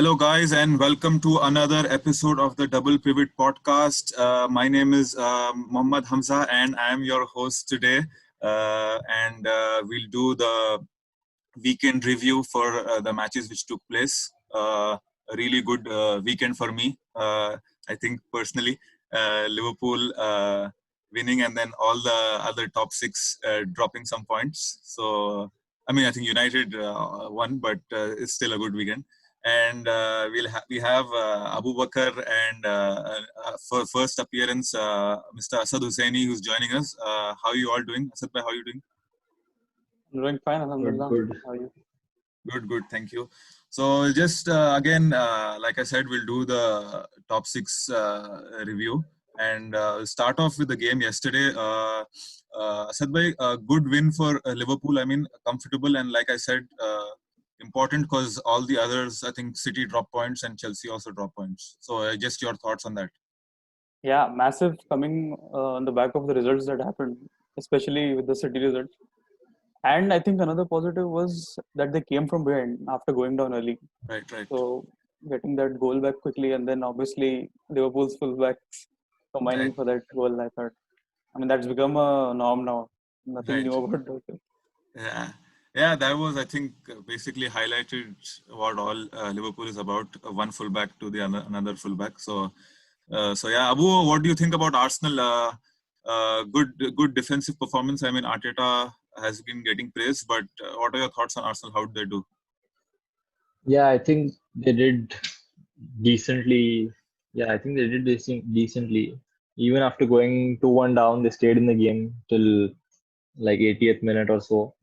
Hello, guys, and welcome to another episode of the Double Pivot podcast. My name is Mohammad Hamza, and I am your host today. And we'll do the weekend review for the matches which took place. A really good weekend for me. I think personally, Liverpool winning, and then all the other top six dropping some points. So, I think United won, but it's still a good weekend. And we have Abu Bakr and for first appearance, Mr. Asad Hussaini, who's joining us. How are you all doing? Asad bhai, how are you doing? I'm doing fine, Alhamdulillah. Good. How are you? Good. Thank you. So just again, like I said, we'll do the top six review and start off with the game yesterday. Asad bhai, a good win for Liverpool. I mean, comfortable, and like I said, important because all the others, I think City drop points and Chelsea also drop points. So just your thoughts on that. Yeah, massive coming on the back of the results that happened, especially with the City results. And I think another positive was that they came from behind after going down early. Right. So getting that goal back quickly, and then obviously Liverpool's fullbacks combining Right. for that goal. I thought, that's become a norm now. Nothing Right. new about it. Yeah, that was, I think, basically highlighted what all Liverpool is about. One fullback to the another fullback. So yeah, Abu, what do you think about Arsenal? Good defensive performance. I mean, Arteta has been getting praise, but what are your thoughts on Arsenal? How did they do? Yeah, I think they did decently. Yeah, I think they did decently. Even after going 2-1 down, they stayed in the game till like 80th minute or so.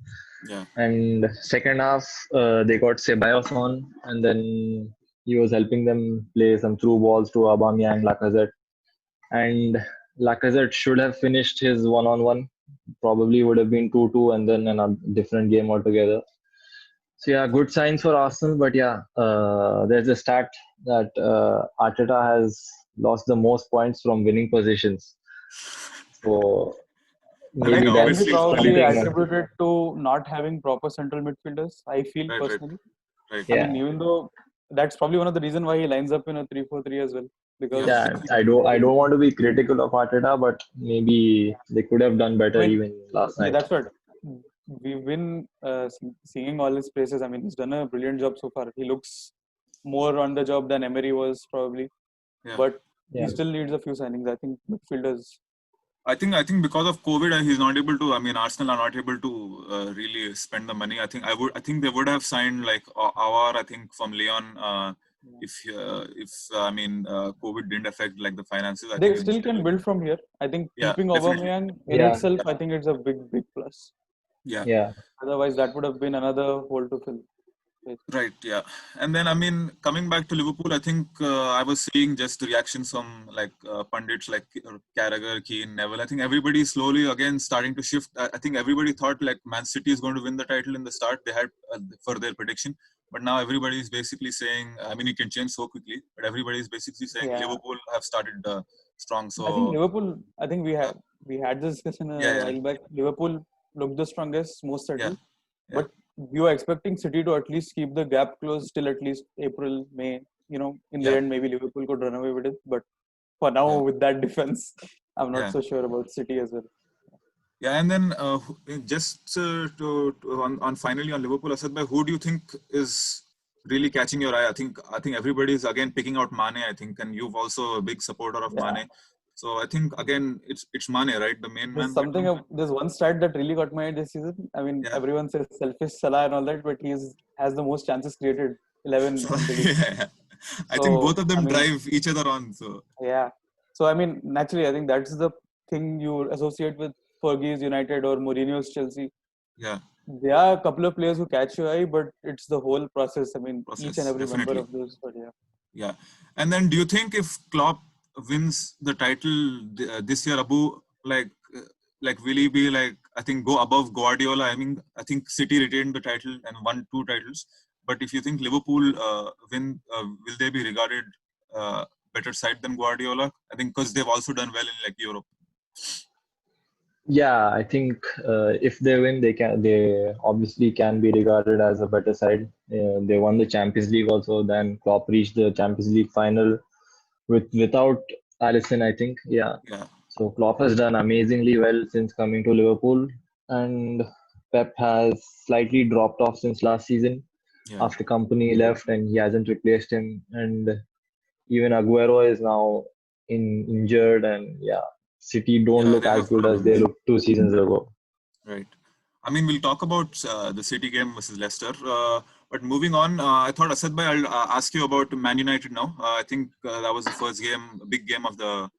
Yeah. And second half, they got Ceballos on, and then he was helping them play some through balls to Aubameyang, Lacazette. And Lacazette should have finished his one-on-one. Probably would have been 2-2, and then a different game altogether. So yeah, good signs for Arsenal, but yeah, there's a stat that Arteta has lost the most points from winning positions. So I think maybe That can be that's obviously it's probably something. attributed to not having proper central midfielders, I feel right. personally. Yeah, Even though that's probably one of the reasons why he lines up in a 3-4-3 as well. Because yeah. I don't want to be critical of Arteta, but maybe they could have done better even last night. that's what we've been singing all his praises. He's done a brilliant job so far. He looks more on the job than Emery was probably, Yeah. but Yeah. he still needs a few signings. I think midfielders. I think because of COVID, he's not able to. I mean, Arsenal are not able to really spend the money. I think they would have signed like Awar. I think from Lyon. If COVID didn't affect like the finances, I They think still can build from here. I think Yeah, keeping definitely. Aubameyang in Yeah. itself, I think it's a big plus. Yeah. Otherwise, that would have been another hole to fill. Right, yeah. And then, coming back to Liverpool, I think I was seeing just the reactions from like pundits like Carragher, Keane, Neville. I think everybody is slowly again starting to shift. I think everybody thought like Man City is going to win the title in the start. They had for their prediction. But now everybody is basically saying, you can change so quickly, but everybody is basically saying Liverpool have started strong. So I think Liverpool, we had this discussion a while back. Liverpool looked the strongest, most settled. Yeah. But you are expecting City to at least keep the gap closed till at least April, May. In the end, maybe Liverpool could run away with it. But for now, with that defense, I'm not so sure about City as well. Yeah, and then just on finally on Liverpool, Asad bhai, who do you think is really catching your eye? I think everybody is again picking out Mane. I think, and you've also a big supporter of Mane. So I think again it's Mane, right? The main man. There's one stat that really got my eye this season. Everyone says selfish Salah and all that, but he has the most chances created, 11 in the league. I think both of them drive each other on. So naturally, I think that's the thing you associate with Fergie's United or Mourinho's Chelsea. Yeah. There are a couple of players who catch your eye, but it's the whole process. Each and every definitely. member of those. But yeah. And then, do you think if Klopp wins the title this year, Abu, like will he be like, I think, go above Guardiola? I think City retained the title and won 2 titles. But if you think Liverpool win, will they be regarded better side than Guardiola? I think because they've also done well in like Europe. Yeah, I think if they win, they obviously can be regarded as a better side. They won the Champions League also. Then Klopp reached the Champions League final without Alisson, I think. Yeah. Yeah, So Klopp has done amazingly well since coming to Liverpool, and Pep has slightly dropped off since last season yeah. after Company left, and he hasn't replaced him. And even Aguero is now injured, and yeah, City don't Yeah, look they as have good as they problems. looked 2 seasons ago. Right. I mean, we'll talk about the City game versus Leicester. But moving on, I thought Asad bhai, I'll ask you about Man United now. I think that was the first game, big game of the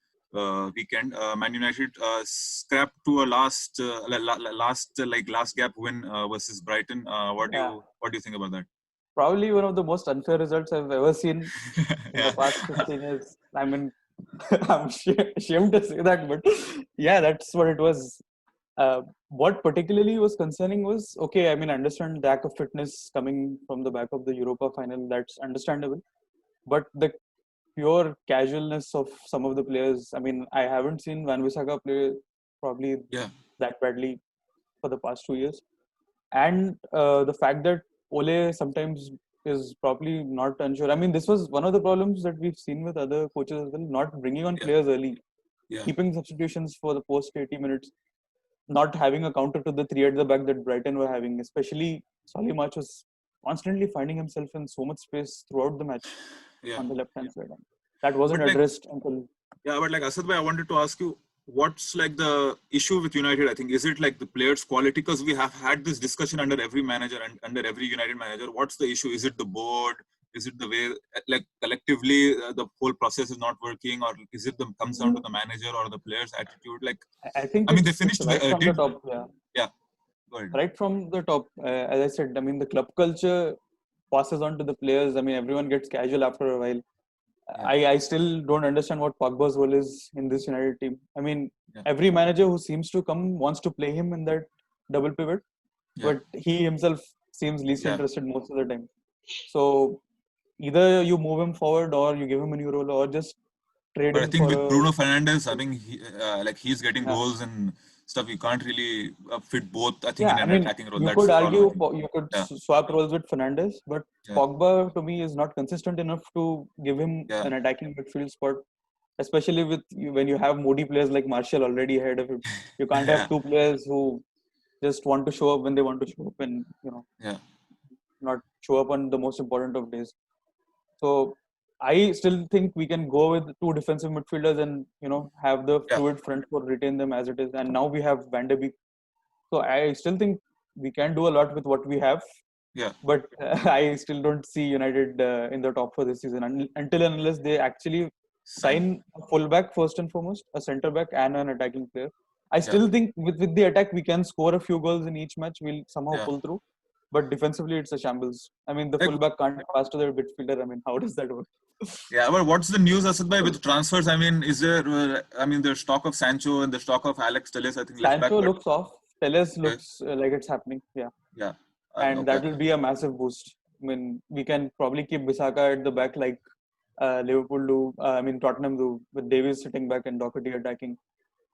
weekend. Man United scrapped to a last gap win versus Brighton. Yeah, What do you think about that? probably one of the most unfair results I've ever seen in the Yeah, past 15 years. I mean, I'm ashamed to say that, but yeah, that's what it was. What particularly was concerning was, okay, I mean, I understand lack of fitness coming from the back of the Europa final. That's understandable, but the pure casualness of some of the players. I mean, I haven't seen Van Bissaka play probably yeah, that badly for the past 2 years, and the fact that Ole sometimes is probably not unsure. I mean, this was one of the problems that we've seen with other coaches as well, not bringing on yeah, players early, yeah. keeping substitutions for the post 80 minutes, not having a counter to the three at the back that Brighton were having. Especially Solly March was constantly finding himself in so much space throughout the match Yeah. on the left hand side. That wasn't But like, addressed until. yeah, but like Asad bhai, I wanted to ask you, what's like the issue with United? I think is it like the players' quality? Because we have had this discussion under every manager and under every United manager. What's the issue? Is it the board? Is it the way like collectively the whole process is not working, or is it the comes down to the manager or the players' attitude? Like, I think I mean, they it's finished. right from the Did top. Yeah, yeah? Go ahead. right from the top. As I said, I mean, the club culture passes on to the players. I mean, everyone gets casual after a while. Yeah, I still don't understand what Pogba's role is in this United team. I mean, yeah, every manager who seems to come wants to play him in that double pivot, yeah, but he himself seems least yeah. interested most of the time. So either you move him forward or you give him a new role or just trade But I him think for with a. Bruno Fernandes, I think like he's getting Yeah. goals and stuff. You can't really fit both. I think Yeah, in I an mean, attacking role, you that's could the problem. I argue think. you could Yeah, swap roles with Fernandes, but yeah, Pogba to me is not consistent enough to give him yeah, an attacking midfield spot, especially with when you have moody players like Martial already ahead of him. You can't have yeah, two players who just want to show up when they want to show up and yeah. not show up on the most important of days. So I still think we can go with two defensive midfielders and have the Yeah, fluid front four, retain them as it is. And now we have Van der Beek. So I still think we can do a lot with what we have, yeah. but I still don't see United in the top for this season until and unless they actually Sign. sign a fullback first and foremost, a centre back, and an attacking player. I Yeah, still think with the attack we can score a few goals in each match. We'll somehow yeah. pull through, but defensively it's a shambles. I mean, the Like, fullback can't pass to the midfielder. I mean, how does that work? yeah. But what's the news, Asad bhai, with transfers? I mean, is there? I mean, there's talk of Sancho and the stock of Alex Telles. I think left back, Sancho but looks off. Teles okay, looks like it's happening. Yeah, yeah, and okay, that will be a massive boost. I mean, we can probably keep Bisaka at the back like Liverpool do. I mean, Tottenham do with Davies sitting back and Doherty attacking.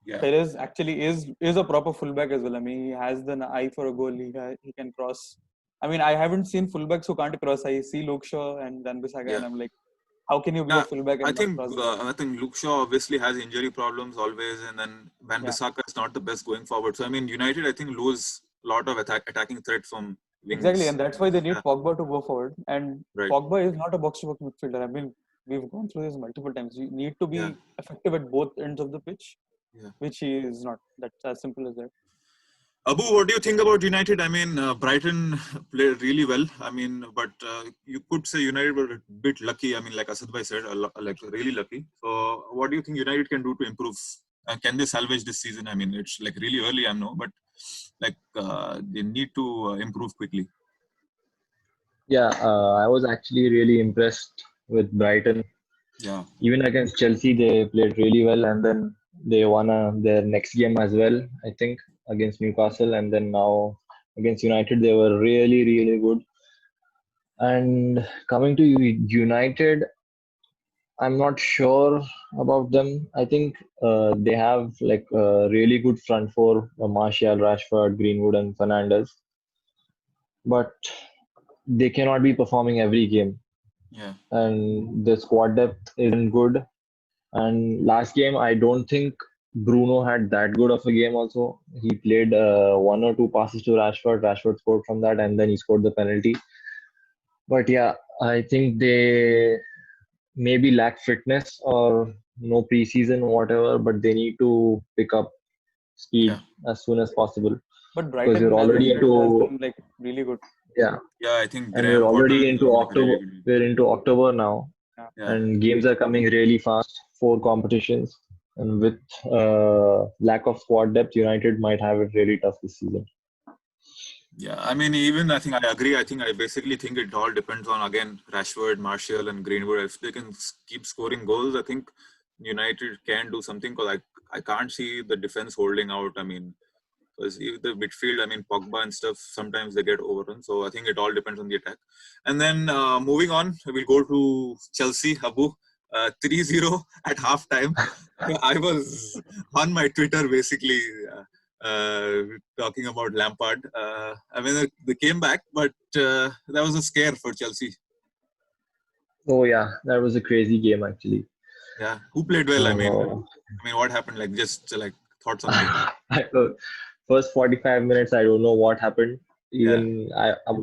yeah, Perez actually is a proper fullback as well. I mean, he has the eye for a goal. He can cross. I mean, I haven't seen fullbacks who can't cross. I see Luke Shaw and then Bisaka, yeah. and I'm like, how can you be a Yeah, fullback and not cross the line? I think Luke Shaw obviously has injury problems always, and then Van Yeah, Bissaka is not the best going forward. So I mean, United I think lose a lot of attacking threat from exactly, wings. and that's why they need Yeah, Pogba to go forward. And right. Pogba is not a box-to-box midfielder. I mean, we've gone through this multiple times. You need to Yeah, be effective at both ends of the pitch, yeah. which he is not. That's as simple as that. Abu, what do you think about United? I mean, Brighton played really well. I mean, but you could say United were a bit lucky. I mean, like Asad bhai said, like really lucky. So, what do you think United can do to improve? Can they salvage this season? I mean, it's like really early, I know, but like they need to improve quickly. Yeah, I was actually really impressed with Brighton. Yeah, Even against Chelsea, they played really well, and then they won their next game as well, I think, against Newcastle. And then now against United, they were really, really good. And coming to United, I'm not sure about them. I think they have like a really good front four: Martial, Rashford, Greenwood, and Fernandes. But they cannot be performing every game, Yeah. and the squad depth isn't good. And last game, I don't think Bruno had that good of a game. Also, he played one or two passes to Rashford. Rashford scored from that, and then he scored the penalty. But yeah, I think they maybe lack fitness or no preseason, whatever. But they need to pick up speed Yeah. as soon as possible But because we're Brighton, as you already said, has into been like really good. yeah, Yeah, I think and we're Graham Potter already is into doing a October. really good job. We're into October now, Yeah. Yeah. and games are coming really fast. 4 competitions, and with lack of squad depth, United might have it really tough this season. Yeah, I mean, even I think I agree. I think I basically think it all depends on, again, Rashford, Martial, and Greenwood. If they can keep scoring goals, I think United can do something, because I can't see the defense holding out. I mean, because the midfield, I mean, Pogba and stuff, sometimes they get overrun. So I think it all depends on the attack. And then moving on, we'll go to Chelsea, Abu. 3-0 at halftime. I was on my Twitter basically talking about Lampard. I mean, they came back, but that was a scare for Chelsea. Oh yeah, that was a crazy game actually. Yeah, who played well? Uh, I mean, what happened? Like, just like thoughts on the game. First 45 minutes, I don't know what happened. Yeah, Even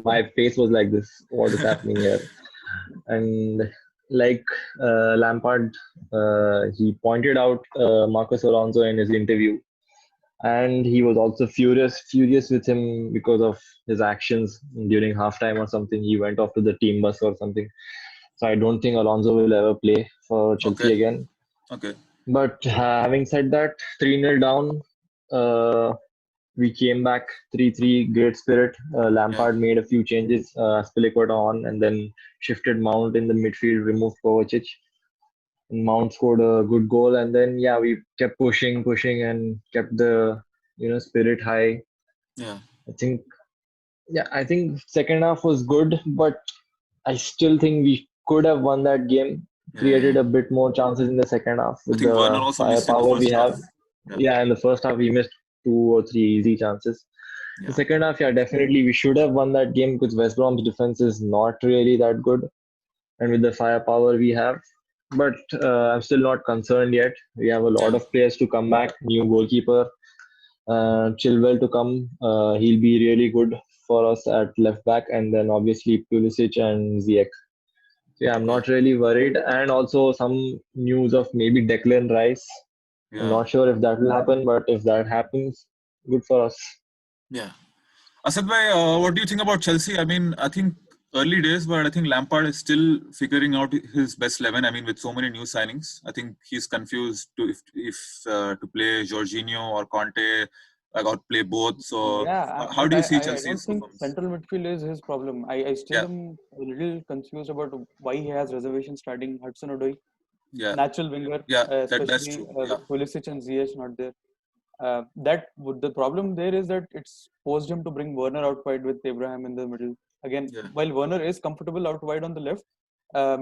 my face was like this. What is happening here? And like Lampard, he pointed out Marcus Alonso in his interview, and he was also furious with him because of his actions during halftime or something. He went off to the team bus or something. So I don't think Alonso will ever play for okay, Chelsea again. okay, But having said that, 3-0 down, uh, we came back 3-3, great spirit. yeah, Lampard made a few changes, Spilicueta on, and then shifted Mount in the midfield, removed Kovacic. Mount scored a good goal, and then yeah, we kept pushing, and kept the spirit high. yeah, I think I think second half was good, but I still think we could have won that game. yeah. Created a bit more chances in the second half I with think Werner the also missed in the firepower we first half. have. Yeah, Yeah, in the first half we missed 2 or 3 easy chances. The yeah, second half, yeah, definitely we should have won that game because West Brom's defense is not really that good, and with the firepower we have. But I'm still not concerned yet. We have a lot yeah, of players to come back. New goalkeeper, Chilwell to come. He'll be really good for us at left back, and then obviously Pulisic and Ziyech. So yeah, I'm yeah, not really worried. And also some news of maybe Declan Rice. I'm yeah, not sure if that will happen, but if that happens, good for us. yeah. Asad bhai, what do you think about Chelsea? I mean, I think early days, but I think Lampard is still figuring out his best 11. I mean, with so many new signings, I think he's confused to if to play Jorginho or Conte, like, or play both. So, how But do you see I don't Chelsea's think performance? central midfield is his problem. I still Yeah, am a little confused about why he has reservations starting Hudson-Odoi, yeah, natural winger, yeah. That's especially true. Yeah, with Pulisic and Ziyech not there. The problem there is that it's forced him to bring Werner out wide with Abraham in the middle. Again, yeah, while Werner is comfortable out wide on the left,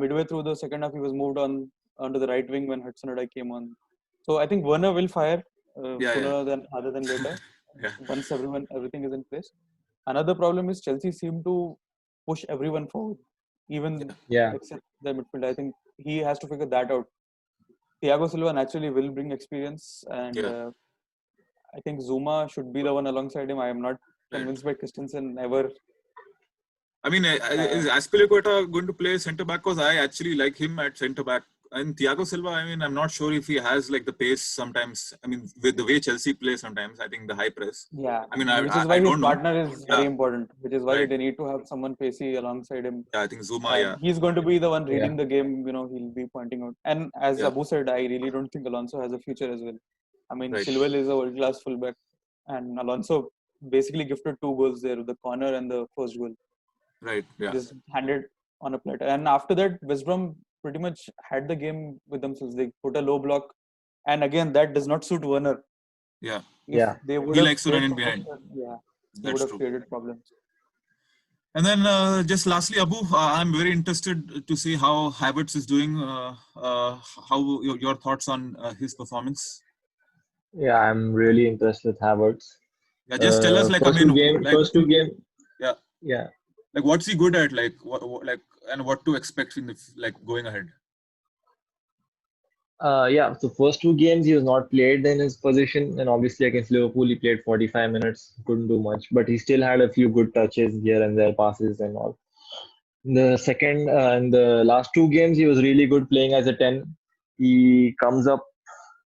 midway through the second half he was moved on onto the right wing when Hudson-Odoi came on. So I think Werner will fire yeah, yeah, sooner than rather than later yeah, once everything is in place. Another problem is Chelsea seem to push everyone forward, even yeah, Yeah, except the midfield. I think he has to figure that out. Thiago Silva naturally will bring experience, and yeah. I think Zuma should be the one alongside him. I am not Right. convinced by Christensen ever. I mean, Uh, is Aspilicueta going to play centre back? Because I actually like him at centre back. And Thiago Silva, I mean, I'm not sure if he has like the pace sometimes. I mean, with the way Chelsea play sometimes, I think the high press. yeah, I mean, which is I why his don't know. partner is very Yeah, important. Which is why right. they need to have someone pacey alongside him. Yeah, I think Zuma. Yeah, He's going to be the one yeah, reading the game. He'll be pointing out. And as yeah, Abu said, I really don't think Alonso has a future as well. I mean, right, Chilwell is a world-class fullback, and Alonso basically gifted 2 goals there, the corner and the first goal, right. Yeah, just handed on a platter. And after that, West Brom pretty much had the game with themselves. They put a low block, and again, that does not suit Werner. yeah. If yeah, they would He have likes to run played in behind. faster, yeah, he would That's have true. created problems. And then just lastly, Abu, I'm very interested to see how Havertz is doing. How your thoughts on his performance? Yeah, I'm really interested with Havertz. Yeah, just tell us, like, I First mean, two game, like, first two game. yeah, Yeah. like what's he good at, like, like, and what to expect in the like going ahead. Yeah, so first two games he was not played in his position, and obviously against Liverpool he played 45 minutes, couldn't do much, but he still had a few good touches here and there, passes and all. The second and the last two games he was really good playing as a 10. He comes up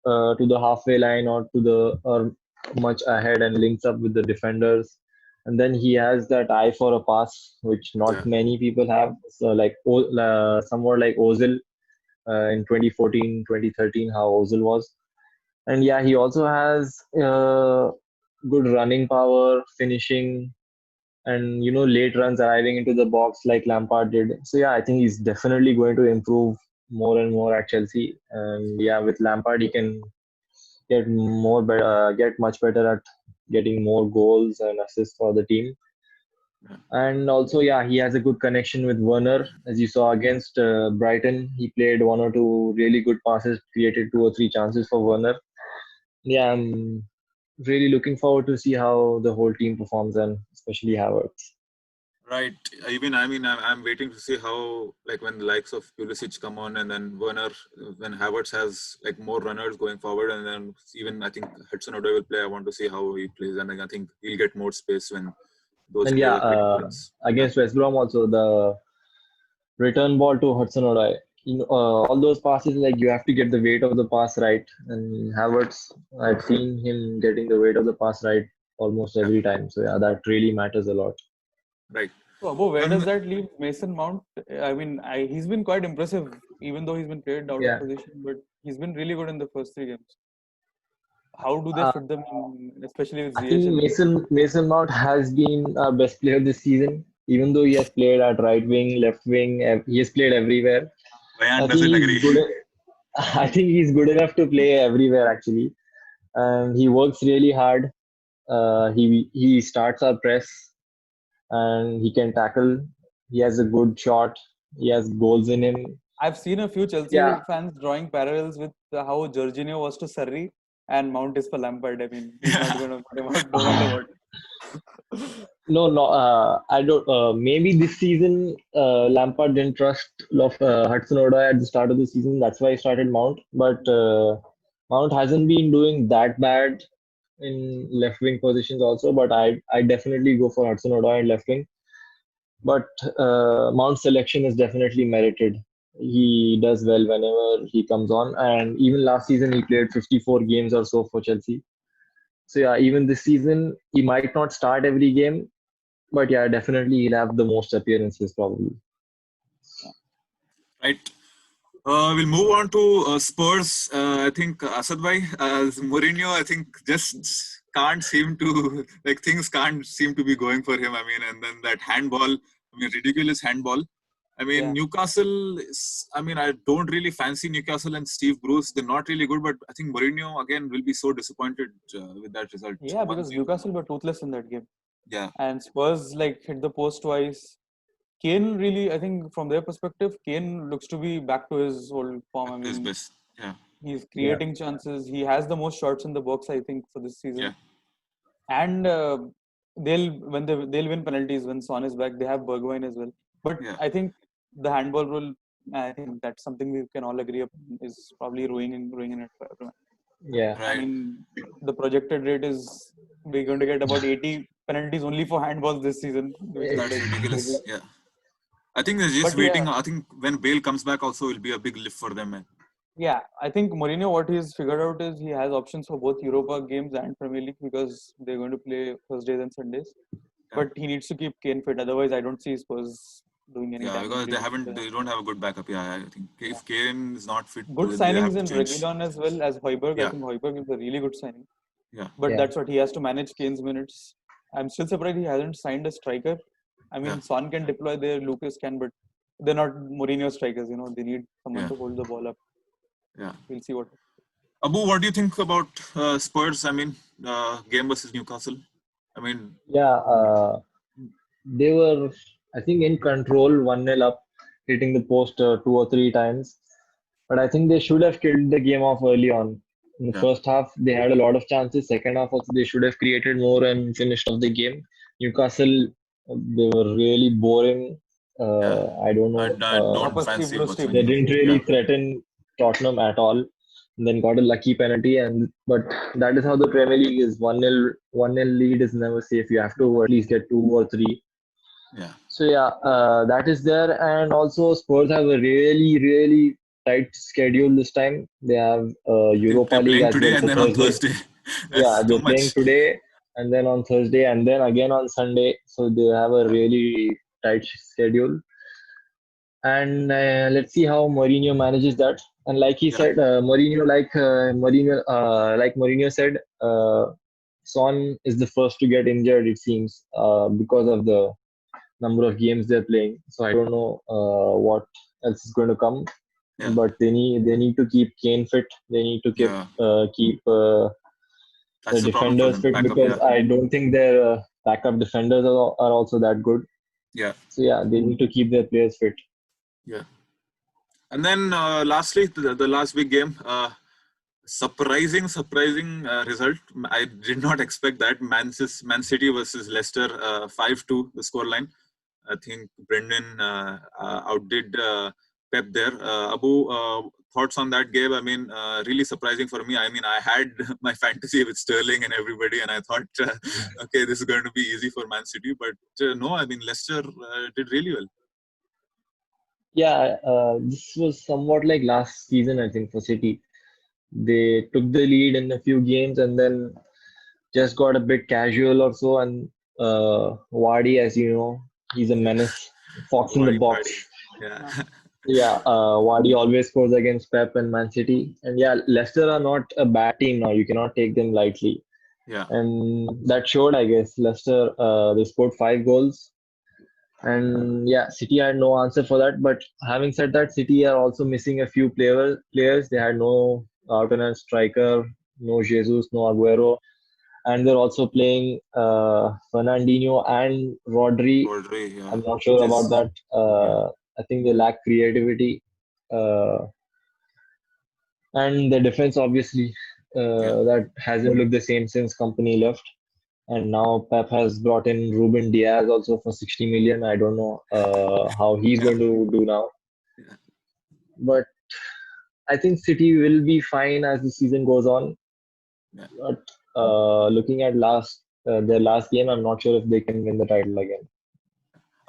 to the halfway line or to the or much ahead and links up with the defenders, and then he has that eye for a pass which not Yeah, many people have. So like somewhat like Ozil in 2014, 2013, how Ozil was. And yeah, he also has good running power, finishing, and late runs arriving into the box like Lampard did. So yeah, I think he's definitely going to improve more and more at Chelsea. And yeah, with Lampard, he can get much better at getting more goals and assists for the team. yeah, And also, yeah, he has a good connection with Werner. As you saw against Brighton, he played one or two really good passes, created two or three chances for Werner. Yeah, I'm really looking forward to see how the whole team performs and especially Havertz. right. Even I mean, I'm waiting to see how, like, when the likes of Pulisic come on, and then Werner, when Havertz has like more runners going forward, and then even I think Hudson-Odoi will play. I want to see how he plays, and I think he'll get more space when those And yeah, players get minutes. Yeah, against West Brom also the return ball to Hudson-Odoi. All those passes, like you have to get the weight of the pass right. And Havertz, I've seen him getting the weight of the pass right almost yeah, every time. So yeah, that really matters a lot. right. So, Abu, where does And that leave Mason Mount? I mean, he's been quite impressive, even though he's been played out of Yeah. position, but he's been really good in the first three games. How do they Uh, fit them in, especially with I think Ziyech? Mason Mount has been our best player this season, even though he has played at right wing, left wing. He has played everywhere. Bayan I think doesn't he's agree. good. I think he's good enough to play everywhere actually, and he works really hard. He starts our press, and he can tackle. He has a good shot. He has goals in him. I've seen a few Chelsea Yeah, fans drawing parallels with how Jorginho was to Surrey and Mount is for Lampard. I mean, he's not Yeah, going to put him out no matter what. no, no. I don't. Maybe this season, Lampard didn't trust Hudson-Odoi at the start of the season. That's why he started Mount. But Mount hasn't been doing that bad in left wing positions also. But I definitely go for Hudson-Odoi in left wing. But Mount's selection is definitely merited. He does well whenever he comes on, and even last season he played 54 games or so for Chelsea. So yeah, even this season he might not start every game, but yeah, definitely he'll have the most appearances probably. right. We'll move on to Spurs. I think Asad bhai, Mourinho, I think just can't seem to, like, things can't seem to be going for him. I mean, and then that handball, I mean, ridiculous handball. I mean, Yeah. Newcastle is, I mean, I don't really fancy Newcastle and Steve Bruce. They're not really good, but I think Mourinho again will be so disappointed with that result. Yeah, because 1-0. Newcastle were toothless in that game. Yeah, And Spurs like hit the post twice. Kane really, I think from their perspective, Kane looks to be back to his old form. I back to his mean, best. Yeah, he's Yeah, creating chances. He has the most shots in the box, I think, for this yeah, season. And they'll win penalties when Son is back. They have Bergwijn as well. But yeah, I think the handball rule, I think that's something we can all agree upon, is probably ruining it for everyone. yeah, I right. mean, the projected rate is we're going to get about 80 penalties only for handballs this season, which is That's like ridiculous. crazy. Yeah. I think they're just But yeah, waiting. I think when Bale comes back, also will be a big lift for them. Man. yeah, I think Mourinho, what he's figured out is he has options for both Europa games and Premier League because they're going to play Thursdays and Sundays. Yeah, But he needs to keep Kane fit. Otherwise, I don't see Spurs doing any yeah, damage because really. they don't have a good backup. Yeah, I think if Kane is not fit, Good then they have signings to in change. Reguilon as well as Højbjerg. I Yeah, think Højbjerg is a really good signing. yeah, But yeah, that's what he has to manage Kane's minutes. I'm still surprised he hasn't signed a striker. I yeah, mean, Son can deploy there, Lucas can, but they're not Mourinho strikers. They need someone yeah, to hold the ball up. yeah. We'll see what. Abu, what do you think about Spurs? I mean, game versus Newcastle. I mean, yeah. They were I think in control, 1-0 up, hitting the post 2 or 3 times. But I think they should have killed the game off early on. In the Yeah. first half, they had a lot of chances. Second half, also, they should have created more and finished off the game. Newcastle, they were really boring. Yeah. I don't I, know. I don't Purposely fancy blue They watching. didn't Yeah. really threaten Tottenham at all. And then got a lucky penalty, but that is how the Premier League is. 1-0 lead is never safe. You have to at least get 2 or 3. Yeah. So yeah, that is there, and also Spurs have a really tight schedule this time. They have I think Europa they're League playing as well today and for then on Thursday. Thursday. Yeah, That's too they're playing much. today and then on Thursday and then again on Sunday. So they have a really tight schedule. And let's see how Mourinho manages that. And like he Yeah. said, like Mourinho said, Son is the first to get injured. It seems because of the number of games they're playing. So I don't know what else is going to come. Yeah. But they need to keep Kane fit. They need to keep Yeah. keep That's the the problem for defenders them. fit Backup. because Yeah. I don't think their backup defenders are also that good. Yeah. So yeah, they need to keep their players fit. Yeah. And then lastly, the last big game. Surprising result. I did not expect that. Man City versus Leicester, 5-2 the scoreline. I think Brendan outdid Pep there. Abu, thoughts on that game? I mean, really surprising for me. I mean, I had my fantasy with Sterling and everybody, and I thought, okay, this is going to be easy for Man City. But no, I mean, Leicester did really well. Yeah, this was somewhat like last season, I think, for City. They took the lead in a few games and then just got a bit casual or so. And Vardy, as you know, he's a menace, fox in the box. Yeah. Yeah, Vardy always scores against Pep and Man City. And yeah, Leicester are not a bad team now. You cannot take them lightly. Yeah. And that showed, I guess. Leicester, they scored 5 goals. And yeah, City had no answer for that. But having said that, City are also missing a few players. They had no out and out striker, no Jesus, no Aguero. And they're also playing Fernandinho and Rodri. Yeah. I'm not sure about that. I think they lack creativity. And the defense, obviously, that hasn't looked the same since Company left. And now Pep has brought in Ruben Diaz also for 60 million. I don't know how he's going to do now. Yeah. But I think City will be fine as the season goes on. Yeah. But looking at their last game, I'm not sure if they can win the title again.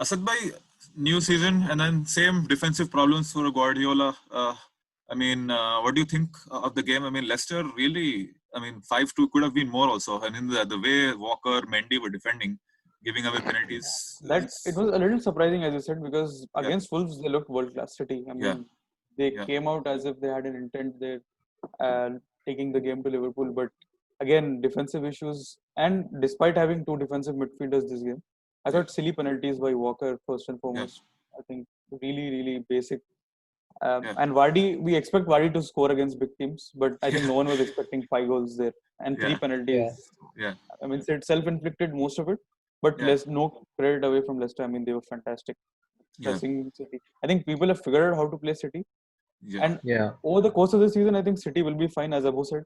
Asad bhai, new season and then same defensive problems for Guardiola. I mean, what do you think of the game? I mean, Leicester really, 5-2 could have been more also. I mean, the way Walker, Mendy were defending, giving away penalties. That it was a little surprising, as you said, because against Wolves they looked world class City. I mean, they came out as if they had an intent there, taking the game to Liverpool. But again, defensive issues, and despite having 2 defensive midfielders this game, I thought silly penalties by Walker first and foremost. I think really basic. And Vardy, we expect Vardy to score against big teams, but I think no one was expecting 5 goals there and 3 penalties. Yeah. I mean, it's self-inflicted most of it, but no credit away from Leicester. I mean, they were fantastic. Pressing City. I think people have figured out how to play City. And over the course of the season, I think City will be fine, as Abu said.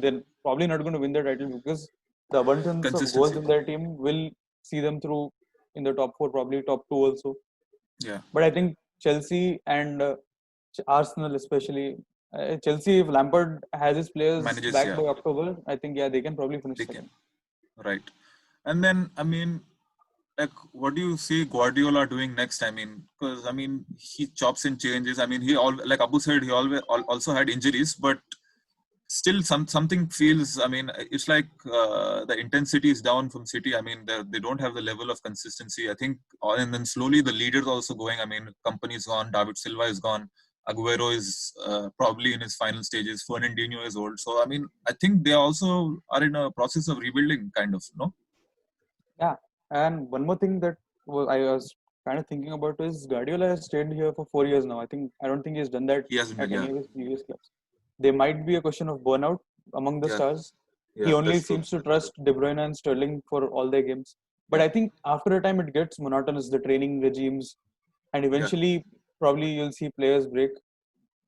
They're probably not going to win the title because the abundance of goals in their team will see them through in the top 4, probably top 2 also. Yeah. But I think Chelsea and Arsenal especially, Chelsea, if Lampard has his players back by October, I think they can probably finish second. Right. And then, I mean, like, what do you see Guardiola doing next? I mean, because he chops and changes. I mean, like Abu said, he always also had injuries, but still something feels. I mean, it's like the intensity is down from City. I mean, they don't have the level of consistency. I think, and then slowly the leaders also going. I mean, Company's gone, David Silva is gone, Aguero is probably in his final stages. Fernandinho is old, so I mean, I think they also are in a process of rebuilding, kind of. No. Yeah, and one more thing that I was kind of thinking about is Guardiola has stayed here for 4 years now. I don't think he's done that at any of his previous clubs. There might be a question of burnout among the stars. He only seems to trust De Bruyne and Sterling for all their games. But I think after a time it gets monotonous, the training regimes, and eventually probably you'll see players break.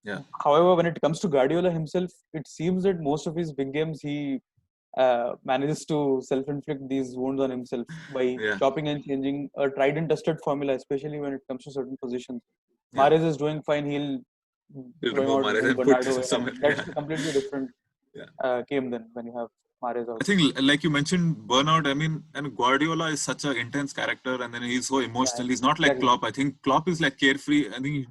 Yeah. However, when it comes to Guardiola himself, it seems that most of his big games he manages to self-inflict these wounds on himself by Yeah. chopping and changing a tried and tested formula, especially when it comes to certain positions. Yeah. Mahrez is doing fine; he'll He'll throw him remove out and Mahrez bring and put Bernardo in, somewhere. and that's Yeah. a completely different Yeah. game then when you have Mahrez out. I think, like you mentioned, burnout. I mean, and Guardiola is such an intense character, and then he's so emotional. He's not like Exactly. Klopp. I think Klopp is like carefree. I think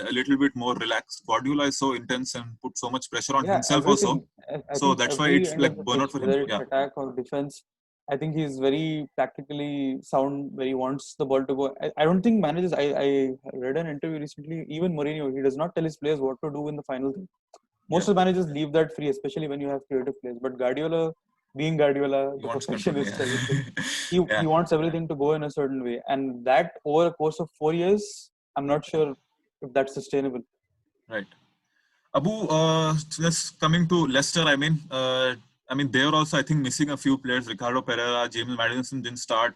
a little bit more relaxed. Guardiola is so intense and put so much pressure on Yeah, himself also. everything. I So think that's why every it's end like of the burnout pitch, for him. whether it's Yeah, attack or defense, I think he's very tactically sound where he wants the ball to go. I don't think manages. I read an interview recently. Even Mourinho, he does not tell his players what to do in the final thing. Most yeah. of the managers leave that free, especially when you have creative players. But Guardiola, being Guardiola, He the wants control. perfectionist, I would say, Yeah, he yeah. wants everything to go in a certain way, and that over a course of 4 years, I'm not sure if that's sustainable. Right. Abu, just coming to Leicester, I mean, they were also, I think, missing a few players. Ricardo Pereira, James Maddison didn't start.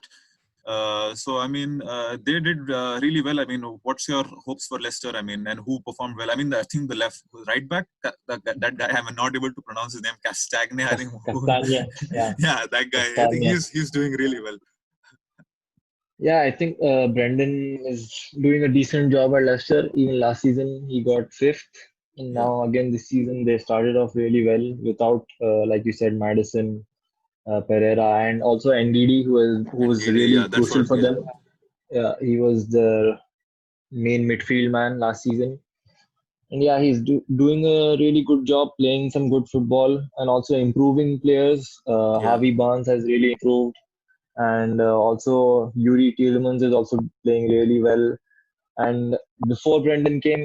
So, I mean, they did really well. I mean, what's your hopes for Leicester? I mean, and who performed well? I mean, I think the right back, that guy, I'm not able to pronounce his name, Castagne, I think. Castagna, yeah, Yeah, that guy. I think Castagna. he's doing really well. Yeah, I think Brendan is doing a decent job at Leicester. Even last season, he got fifth. And Yeah. now, again, this season, they started off really well without, like you said, Madison, Pereira, and also NDD, who And was DD, yeah, really that's crucial what, for yeah. them. Yeah, he was the main midfield man last season. And yeah, he's doing a really good job playing some good football and also improving players. Yeah. Harvey Barnes has really improved, and also Yuri Tielemans is also playing really well. And before Brendan came,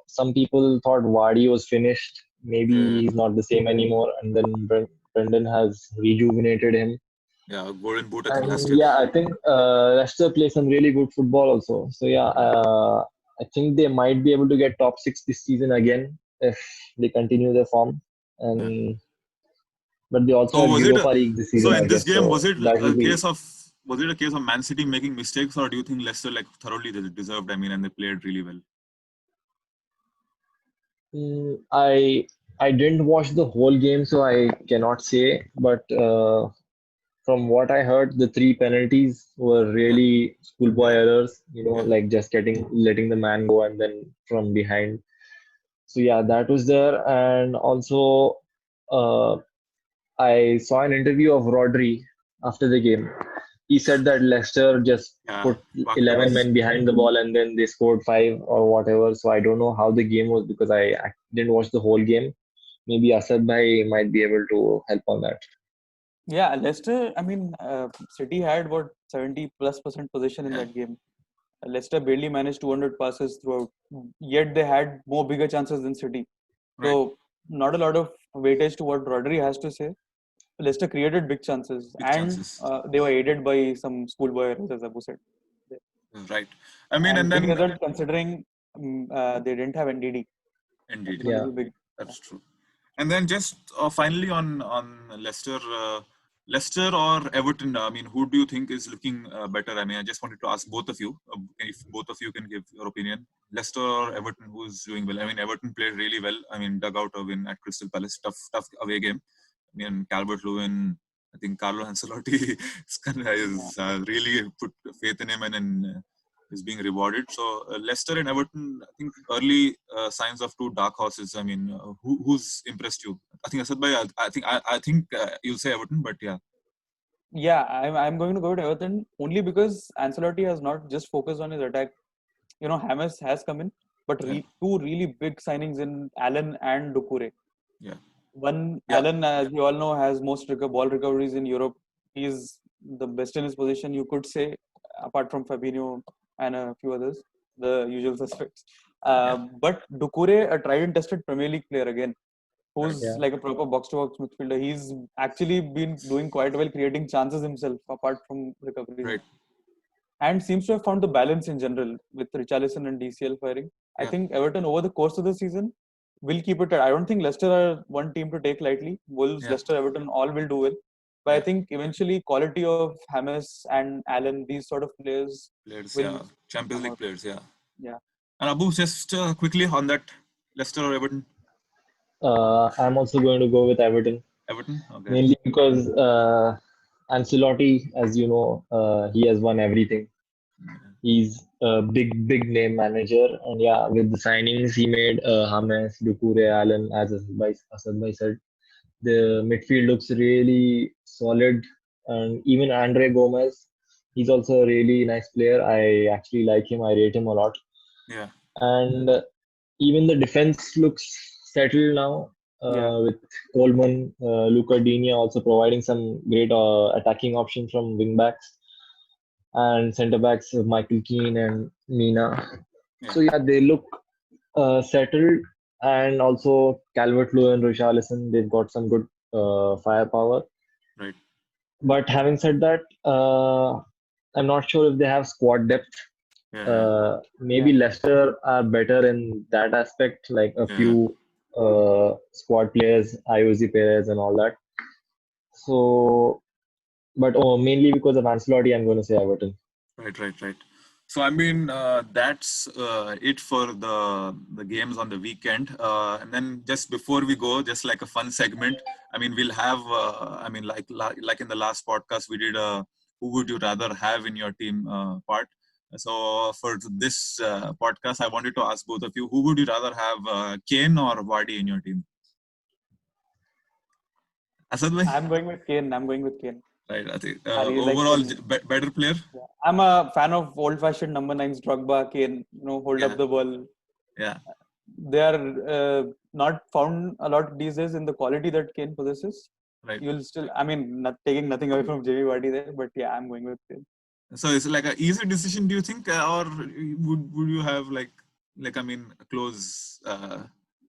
some people thought Vardy was finished. Maybe Yeah. he's not the same anymore. And then Brendan has rejuvenated him. Yeah, Golden Boot, I think, last And year. yeah, I think Leicester play some really good football also. So yeah, I think they might be able to get top six this season again if they continue their form. Yeah. And but they also So have was it Europa League this so season, I in this guess. game, So was it that will a be. case of Man City making mistakes, or do you think Leicester like thoroughly deserved? I mean, and they played really well. I didn't watch the whole game, so I cannot say. But from what I heard, the three penalties were Yeah, really schoolboy yeah, errors. yeah, Like just letting the man go and then from behind. So yeah, that was there. And also, uh, I saw an interview of Rodri after the game. He said that Leicester just yeah. put Park the 11 bus. men behind the ball and then they scored five or whatever. So I don't know how the game was because I didn't watch the whole game. Maybe Asad Bhai might be able to help on that. Yeah, Leicester. I mean, City had what 70+% possession in Yeah, that game. Leicester barely managed 200 passes throughout. Yet they had more bigger chances than City. right. So not a lot of weightage to what Rodri has to say. Leicester created big chances, Big and chances. they were aided by some schoolboy errors, as Abu said. Right. I mean, and And big then result considering they didn't have NDD. That's indeed, going to Yeah. be big. that's true. And then just finally on Leicester, Leicester or Everton. I mean, who do you think is looking better? I mean, I just wanted to ask both of you, if both of you can give your opinion. Leicester or Everton, who's doing well? I mean, Everton played really well. I mean, dug out a win at Crystal Palace, tough away game. I mean, Calvert-Lewin, I think Carlo Ancelotti is really put faith in him and is being rewarded. So Leicester and Everton, I think early signs of two dark horses. I mean, who's impressed you? I think Asad Bhai, I think you'll say Everton, but yeah. Yeah, I'm going to go to Everton only because Ancelotti has not just focused on his attack. James has come in, but Yeah. two really big signings in Allen and Doucouré. Yeah. One, Yeah. Allen, as we all know, has most ball recoveries in Europe. He's the best in his position, you could say, apart from Fabinho and a few others, the usual suspects. But Doucouré, a tried and tested Premier League player again, who's Yeah. like a proper box-to-box midfielder. He's actually been doing quite well, creating chances himself, apart from recoveries. Right. And seems to have found the balance in general with Richarlison and DCL firing. I Yeah. think Everton over the course of the season will keep it. I don't think Leicester are one team to take lightly. Wolves, Yeah. Leicester, Everton all will do well. But I Yeah. think eventually quality of James and Allen, these sort of players Players, will yeah. Champions come League out. players, yeah. Yeah. And Abu, just quickly on that, Leicester or Everton? I'm also going to go with Everton, Everton, okay. mainly because Ancelotti, as you know, he has won everything. He's a big name manager, and yeah, with the signings he made, James, Doucouré, Allen, as Asad Bhai said, the midfield looks really solid, and even Andre Gomez, he's also a really nice player. I actually like him. I rate him a lot, Yeah, and even the defense looks settled now. Yeah. With Coleman, Luca Digne also providing some great attacking options from wing backs and centre backs Michael Keane and Mina. yeah, So yeah, they look settled, and also Calvert-Lewin, Richarlison, they've got some good firepower. right. But having said that, I'm not sure if they have squad depth. Yeah, Maybe Yeah. Leicester are better in that aspect, like a yeah, few squad players, Iosi Perez and all that. So, but mainly because of Ancelotti, I'm going to say Everton. right. So I mean, that's it for the games on the weekend. And then just before we go, just like a fun segment. I mean, we'll have. I mean, like in the last podcast, we did a who would you rather have in your team part. So for this podcast, I wanted to ask both of you, who would you rather have, Kane or Vardy in your team? Asad bhai? I'm going with Kane. I'm going with Kane. Right. I think I really like overall Kane. better player. Yeah. I'm a fan of old-fashioned number nines, Drogba, Kane. Hold Yeah. up the ball. Yeah. They are not found a lot these days in the quality that Kane possesses. Right. You'll still, I mean, not taking nothing away from Jamie Vardy there, but yeah, I'm going with Kane. So it's like an easy decision, do you think, or would you have I mean, a close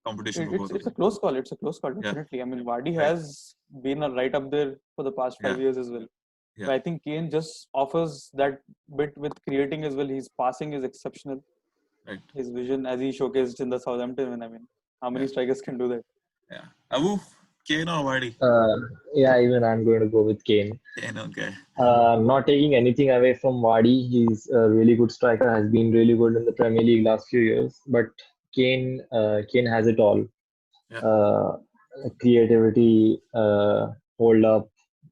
competition for both of It's a them? close call. It's a close call, Yeah. definitely. I mean, Vardy Right. has been right up there for the past 5 years as well. Yeah. But I think Kane just offers that bit with creating as well. His passing is exceptional. Right. His vision, as he showcased in the Southampton win. I mean, how many Yeah. strikers can do that? Yeah. Abu, Kane or Vardy? Yeah, even I'm going to go with Kane. Kane, okay. Not taking anything away from Vardy, he's a really good striker, has been really good in the Premier League last few years. But Kane has it all: Yeah. creativity, hold up,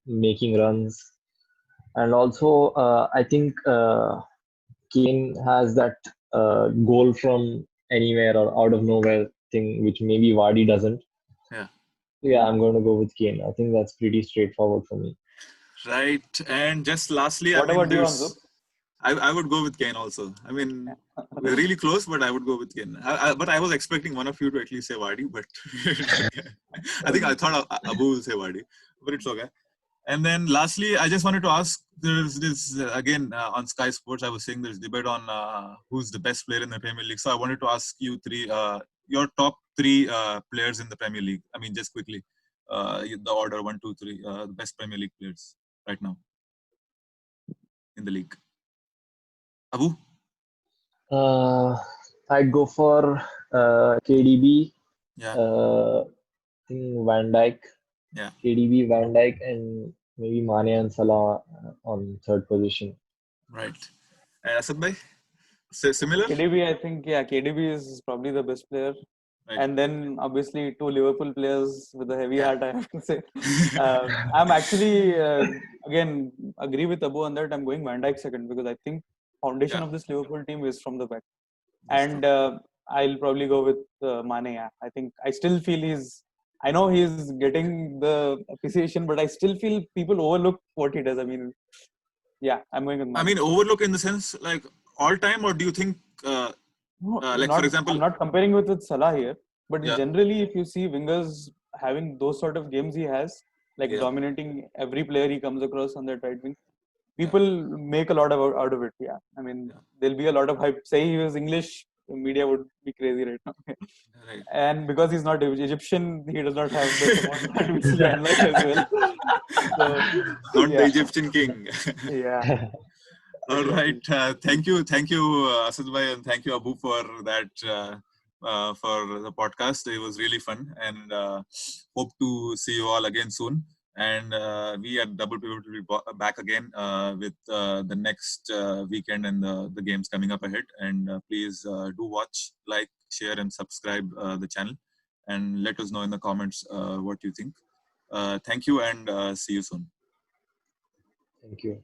making runs, and also I think Kane has that goal from anywhere or out of nowhere thing, which maybe Vardy doesn't. Yeah. Yeah, I'm going to go with Kane. I think that's pretty straightforward for me. Right. And just lastly, What I mean, about you, Anzu? I would go with Kane also. I mean, we're really close, but I would go with Kane. But I was expecting one of you to at least say Vardy, but I thought Abu will say Vardy, but it's okay. And then lastly, I just wanted to ask, there's this, again, on Sky Sports, I was saying there's debate on who's the best player in the Premier League. So I wanted to ask you three, your top three players in the Premier League. I mean, just quickly, the order 1, 2, 3, the best Premier League players right now in the league. Abu? I'd go for KDB. Yeah. I think Van Dijk. Yeah. KDB, Van Dijk, and maybe Mane and Salah on third position. Right. And Asad bhai? Similar? KDB, I think, yeah, KDB is probably the best player. Right. And then obviously 2 Liverpool players with a heavy Yeah. heart, I have to say. I'm actually, again, agree with Abu on that. I'm going Van Dijk second because I think foundation Yeah. of this Liverpool team is from the back. That's And I'll probably go with Mane. Yeah. I think I still feel I know he's getting the appreciation, but I still feel people overlook what he does. I mean, yeah, I'm going with Mane. I mean, overlook in the sense like all time, or do you think, No, for example, I'm not comparing with Salah here, but Yeah. generally, if you see wingers having those sort of games he has, like Yeah. dominating every player he comes across on that right wing, people make a lot out of it. Yeah, I mean, Yeah. there'll be a lot of hype. Say he was English, the media would be crazy right now. Right. And because he's not Egyptian, he does not have the support that which Van Dijk as well. So, Not the yeah. Egyptian king. Yeah. All right. Thank you, Asad bhai, and thank you, Abu, for that, for the podcast. It was really fun, and hope to see you all again soon. And we at Double Pivot will be back again with the next weekend and the games coming up ahead. And please do watch, like, share, and subscribe the channel. And let us know in the comments what you think. Thank you, and see you soon. Thank you.